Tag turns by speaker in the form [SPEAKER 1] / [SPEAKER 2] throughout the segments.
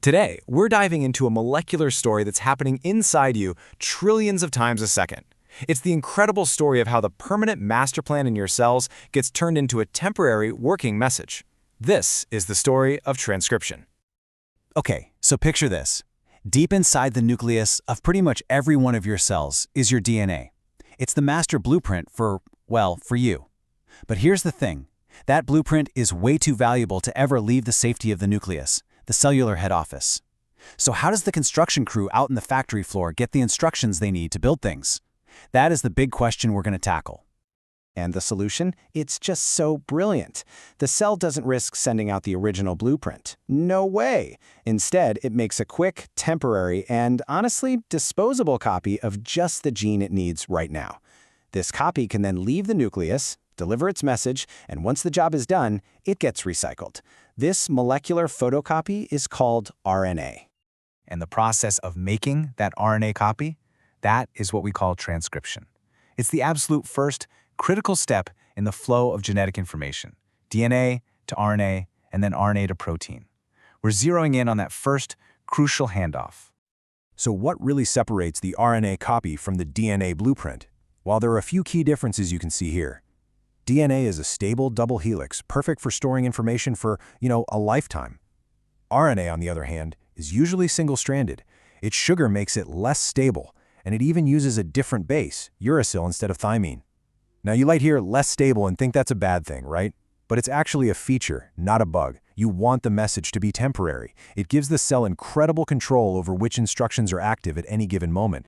[SPEAKER 1] Today, we're diving into a molecular story that's happening inside you trillions of times a second. It's the incredible story of how the permanent master plan in your cells gets turned into a temporary working message. This is the story of transcription.
[SPEAKER 2] Okay, so picture this. Deep inside the nucleus of pretty much every one of your cells is your DNA. It's the master blueprint for you. But here's the thing. That blueprint is way too valuable to ever leave the safety of the nucleus, the cellular head office. So how does the construction crew out in the factory floor get the instructions they need to build things? That is the big question we're going to tackle.
[SPEAKER 3] And the solution? It's just so brilliant. The cell doesn't risk sending out the original blueprint. No way! Instead, it makes a quick, temporary, and honestly, disposable copy of just the gene it needs right now. This copy can then leave the nucleus, deliver its message, and once the job is done, it gets recycled. This molecular photocopy is called RNA.
[SPEAKER 4] And the process of making that RNA copy, that is what we call transcription. It's the absolute first critical step in the flow of genetic information, DNA to RNA, and then RNA to protein. We're zeroing in on that first crucial handoff.
[SPEAKER 5] So what really separates the RNA copy from the DNA blueprint? Well, there are a few key differences you can see here. DNA is a stable double helix, perfect for storing information for, a lifetime. RNA, on the other hand, is usually single-stranded. Its sugar makes it less stable, and it even uses a different base, uracil instead of thymine. Now, you might hear less stable and think that's a bad thing, right? But it's actually a feature, not a bug. You want the message to be temporary. It gives the cell incredible control over which instructions are active at any given moment.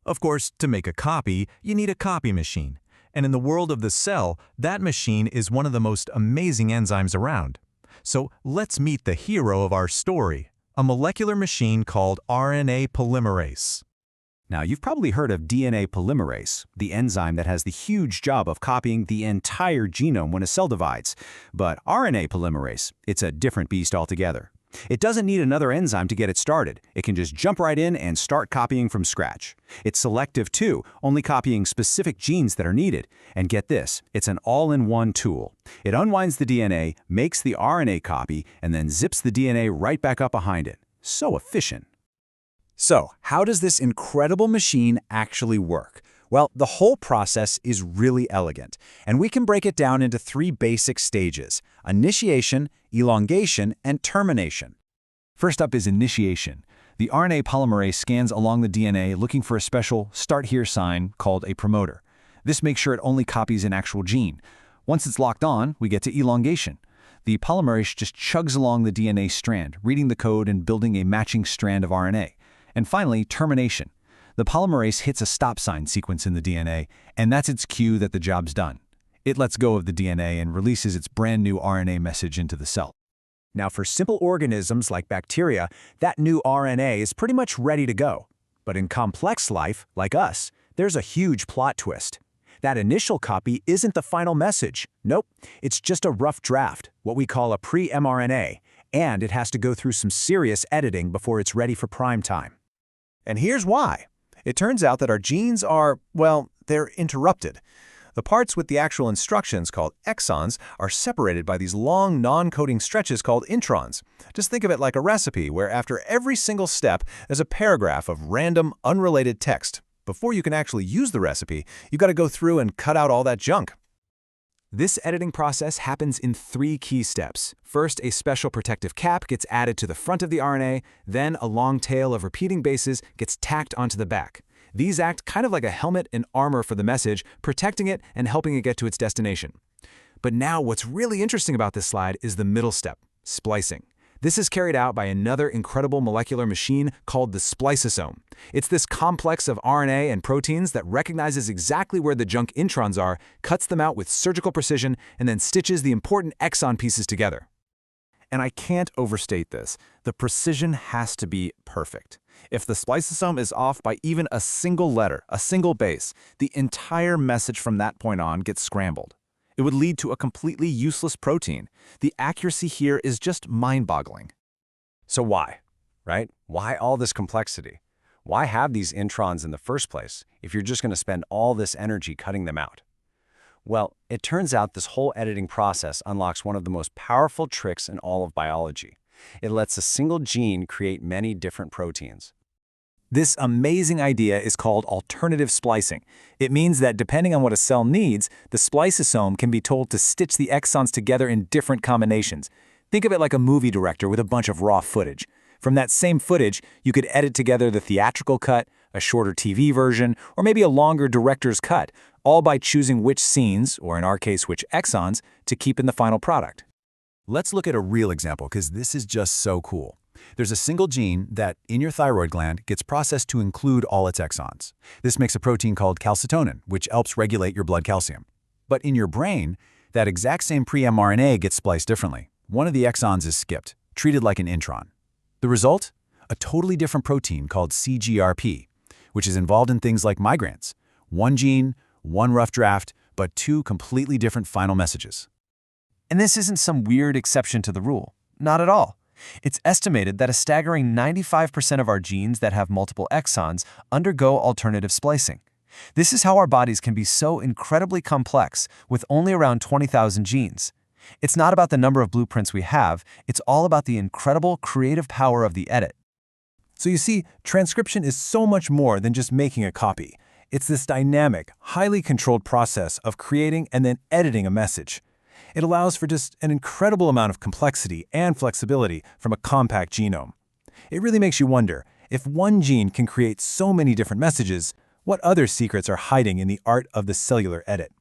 [SPEAKER 6] Of course, to make a copy, you need a copy machine. And in the world of the cell, that machine is one of the most amazing enzymes around. So let's meet the hero of our story, a molecular machine called RNA polymerase.
[SPEAKER 2] Now, you've probably heard of DNA polymerase, the enzyme that has the huge job of copying the entire genome when a cell divides. But RNA polymerase, it's a different beast altogether. It doesn't need another enzyme to get it started. It can just jump right in and start copying from scratch. It's selective too, only copying specific genes that are needed. And get this, it's an all-in-one tool. It unwinds the DNA, makes the RNA copy, and then zips the DNA right back up behind it. So efficient.
[SPEAKER 4] So, how does this incredible machine actually work? Well, the whole process is really elegant, and we can break it down into three basic stages: initiation, elongation, and termination.
[SPEAKER 2] First up is initiation. The RNA polymerase scans along the DNA looking for a special start here sign called a promoter. This makes sure it only copies an actual gene. Once it's locked on, we get to elongation. The polymerase just chugs along the DNA strand, reading the code and building a matching strand of RNA. And finally, termination. The polymerase hits a stop sign sequence in the DNA, and that's its cue that the job's done. It lets go of the DNA and releases its brand new RNA message into the cell.
[SPEAKER 3] Now, for simple organisms like bacteria, that new RNA is pretty much ready to go. But in complex life, like us, there's a huge plot twist. That initial copy isn't the final message. Nope, it's just a rough draft, what we call a pre-mRNA, and it has to go through some serious editing before it's ready for prime time. And here's why. It turns out that our genes are, they're interrupted. The parts with the actual instructions, called exons, are separated by these long non-coding stretches called introns. Just think of it like a recipe where after every single step, there's a paragraph of random, unrelated text. Before you can actually use the recipe, you've got to go through and cut out all that junk. This editing process happens in three key steps. First, a special protective cap gets added to the front of the RNA, then a long tail of repeating bases gets tacked onto the back. These act kind of like a helmet and armor for the message, protecting it and helping it get to its destination. But now what's really interesting about this slide is the middle step, splicing. This is carried out by another incredible molecular machine called the spliceosome. It's this complex of RNA and proteins that recognizes exactly where the junk introns are, cuts them out with surgical precision, and then stitches the important exon pieces together. And I can't overstate this. The precision has to be perfect. If the spliceosome is off by even a single letter, a single base, the entire message from that point on gets scrambled. It would lead to a completely useless protein. The accuracy here is just mind-boggling.
[SPEAKER 5] So why, right? Why all this complexity? Why have these introns in the first place if you're just going to spend all this energy cutting them out? Well, it turns out this whole editing process unlocks one of the most powerful tricks in all of biology. It lets a single gene create many different proteins.
[SPEAKER 3] This amazing idea is called alternative splicing. It means that depending on what a cell needs, the spliceosome can be told to stitch the exons together in different combinations. Think of it like a movie director with a bunch of raw footage. From that same footage, you could edit together the theatrical cut, a shorter TV version, or maybe a longer director's cut, all by choosing which scenes, or in our case, which exons, to keep in the final product.
[SPEAKER 2] Let's look at a real example because this is just so cool. There's a single gene that, in your thyroid gland, gets processed to include all its exons. This makes a protein called calcitonin, which helps regulate your blood calcium. But in your brain, that exact same pre-mRNA gets spliced differently. One of the exons is skipped, treated like an intron. The result? A totally different protein called CGRP, which is involved in things like migraines. One gene, one rough draft, but two completely different final messages.
[SPEAKER 4] And this isn't some weird exception to the rule. Not at all. It's estimated that a staggering 95% of our genes that have multiple exons undergo alternative splicing. This is how our bodies can be so incredibly complex with only around 20,000 genes. It's not about the number of blueprints we have, it's all about the incredible creative power of the edit.
[SPEAKER 3] So you see, transcription is so much more than just making a copy. It's this dynamic, highly controlled process of creating and then editing a message. It allows for just an incredible amount of complexity and flexibility from a compact genome. It really makes you wonder, if one gene can create so many different messages, what other secrets are hiding in the art of the cellular edit?